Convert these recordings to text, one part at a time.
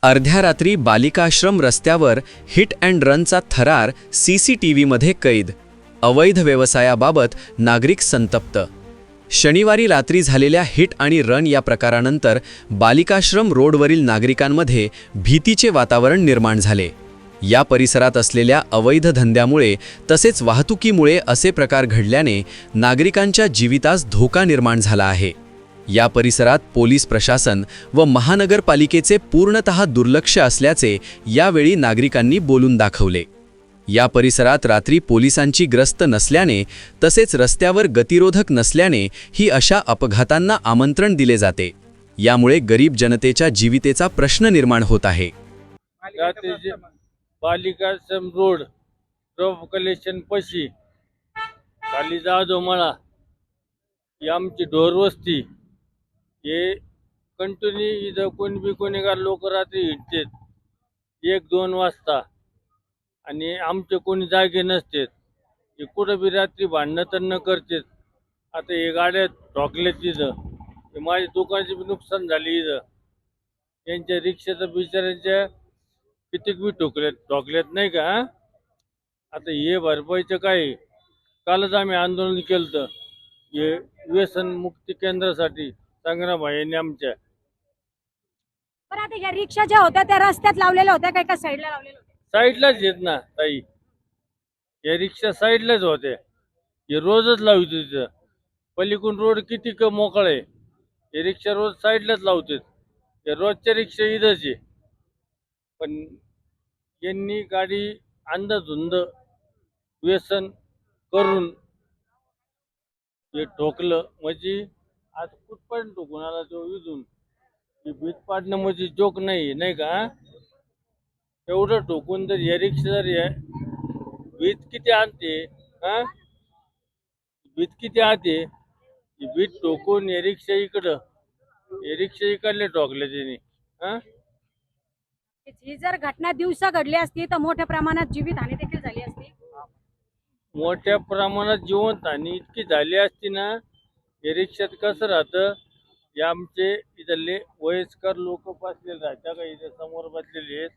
अर्ध्या रात्री बालिकाश्रम रस्त्यावर हिट अँड रनचा थरार CCTVमध्ये कैद. अवैध व्यवसायाबाबत नागरिक संतप्त. शनिवारी रात्री झालेल्या हिट आणि रन या प्रकारानंतर बालिकाश्रम रोडवरील नागरिकांमध्ये भीतीचे वातावरण निर्माण झाले. या परिसरात असलेल्या अवैध धंद्यामुळे तसेच वाहतुकीमुळे असे प्रकार घडल्याने नागरिकांच्या जीवितास धोका निर्माण झाला आहे. या परिसरात पोलीस प्रशासन व महानगरपालिकेचे पूर्णतः दुर्लक्ष असल्याचे यावेळी नागरिकांनी बोलून दाखवले. या परिसरात रात्री पोलिसांची गस्त नसल्याने तसेच रस्त्यावर गतिरोधक नसल्याने ही अशा अपघातांना आमंत्रण दिले जाते. यामुळे गरीब जनतेच्या जीवितेचा प्रश्न निर्माण होत आहे. बालिकाश्रम रोड ड्रॉप कलेक्शन पशी खाली जाधव मळा ही आमची ढोरवस्ती. हे कंटिन्यू इथं कोणी लोक रात्री हिंडतात 1-2 वाजता आणि आमचे कोणी जागे नसतात. हे कुठं बी रात्री भांडणं तर न करतात. आता हे गाड्या ठोकल्यात तिथं, हे माझ्या दुकानाचे बी नुकसान झाले इथं. यांच्या रिक्षाचं बिचाऱ्यांच्या कितीक बी ठोकल्यात नाही का. आता हे भरपाईचं काय. कालच आम्ही आंदोलन केलं तर हे व्यसन मुक्ती केंद्रासाठी संग्रामभाई यांनी आमच्या. पण आता या रिक्षा ज्या होत्या त्या रस्त्यात लावलेल्या होत्या काय का साईडला लावलेल्या होत्या? साईडलाच येत ना ताई, या रिक्षा साईडलाच होत्या. हे रोजच लावतो तिथं. पलीकडून रोड किती मोकळा आहे. हे रिक्षा रोज साईडलाच लावतात. हे रोजच्या रिक्षा इथंच आहे. पण यांनी गाडी अंदाधुंद व्यसन करून हे ठोकलं म्हणजे आज कुठपर्यंत ठोकून आला तो इथून. ही भीत पाडणं म्हणजे जोक नाही का. एवढं ठोकून जर या रिक्षा जर भीत किती आणते हा, भीत किती आणते. ही भीत ठोकून या रिक्षा इकडं, हे रिक्षा इकडले ठोकले त्यांनी हा. ही जर घटना दिवसा घडली असती तर मोठ्या प्रमाणात जीवितहानी देखील झाली असती. मोठ्या प्रमाणात जीवनहानी इतकी झाली असती ना. हे रिक्षात कसं राहतं, हे आमचे इथले वयस्कर लोक बसलेले राहतात का, इथे समोर बसलेले आहेत.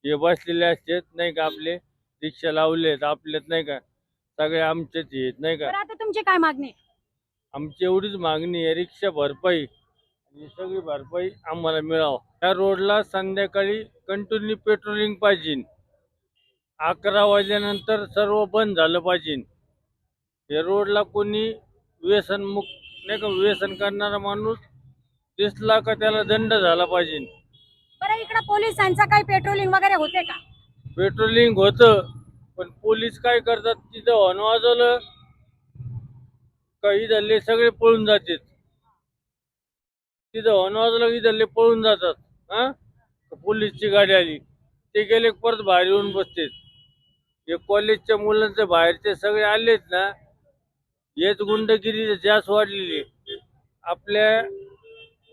हे बसलेले असतात नाही का. आपले रिक्षा लावलेत आपल्यात नाही का, सगळे आमचेच आहेत नाही का. आता तुमची काय मागणी? आमची एवढीच मागणी आहे, रिक्षा भरपाई आणि सगळी भरपाई आम्हाला मिळावं. त्या रोडला संध्याकाळी कंटिन्यू पेट्रोलिंग पाहिजे. 11 वाजल्यानंतर सर्व बंद झालं पाहिजे. या रोडला कोणी व्यसनमुक्त नाही का, व्यसन करणारा माणूस दिसला का त्याला दंड झाला पाहिजे. बरं, इकडे पोलिसांचा काही पेट्रोलिंग वगैरे होते का? पेट्रोलिंग होतं, पण पोलीस काय करतात, तिथं हॉर्न वाजवलं काही झाले सगळे पळून जातात. तिथं हॉर्न वाजवलं की झाले पळून जातात हा. पोलीसची गाडी आली ते गेले परत बाहेर येऊन बसतात. हे कॉलेजच्या मुलांचे बाहेरचे सगळे आलेत ना. हेच गुंडगिरी जास्त वाढलेली. आपल्या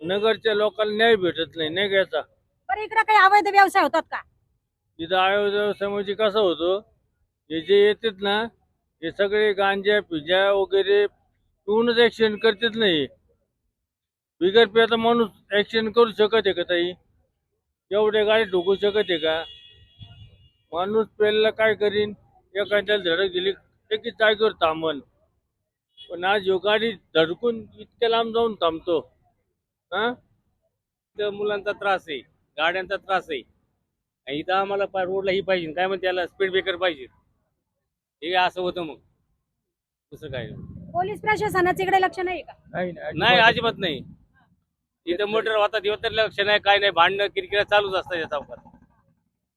नगरच्या लोकांना न्याय भेटत नाही का याचा. बरं, इकडे काही अवैध व्यवसाय होतात का? इथं अवैध व्यवसाय म्हणजे कसा होतो, हे जे येतात ना हे सगळे गांजा पिजा वगैरे पिऊनच ऍक्सिडेंट करतात. नाही बिगर प्याचा माणूस ऍक्सिडेंट करू शकत आहे का ताई? एवढे गाडी ठोकू शकत आहे का माणूस? पेरला काय करीन, एखाद्याला धडक दिली की जागेवर थांबन. पण आज ह्यो गाडी धडकून इतक्या लांब जाऊन थांबतो हा. मुलांचा त्रास आहे, गाड्यांचा त्रास आहे. इथं आम्हाला रोडला ही पाहिजे, काय म्हणते त्याला स्पीड ब्रेकर पाहिजे. हे असं होतं मग दुसरं काय पोलीस प्रशासनाचं इकडे लक्ष नाही का? नाही, अजिबात नाही. इथं मोटर होता दिवस तर लक्ष नाही, काय नाही. भांडणं किरकिरा चालूच असतात या चौकात.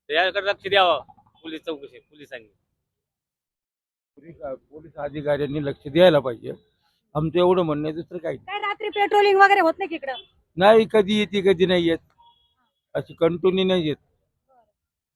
याकडे लक्ष द्यावं पोलिसांनी. पोलीस अधिकाऱ्यांनी लक्ष द्यायला पाहिजे. आमचं एवढं म्हणणं आहे, दुसरं काही काय रात्री पेट्रोलिंग वगैरे होत नाही इकडं? नाही. कधी येते कधी नाही येत, अशी कंटिन्यू नाही येत.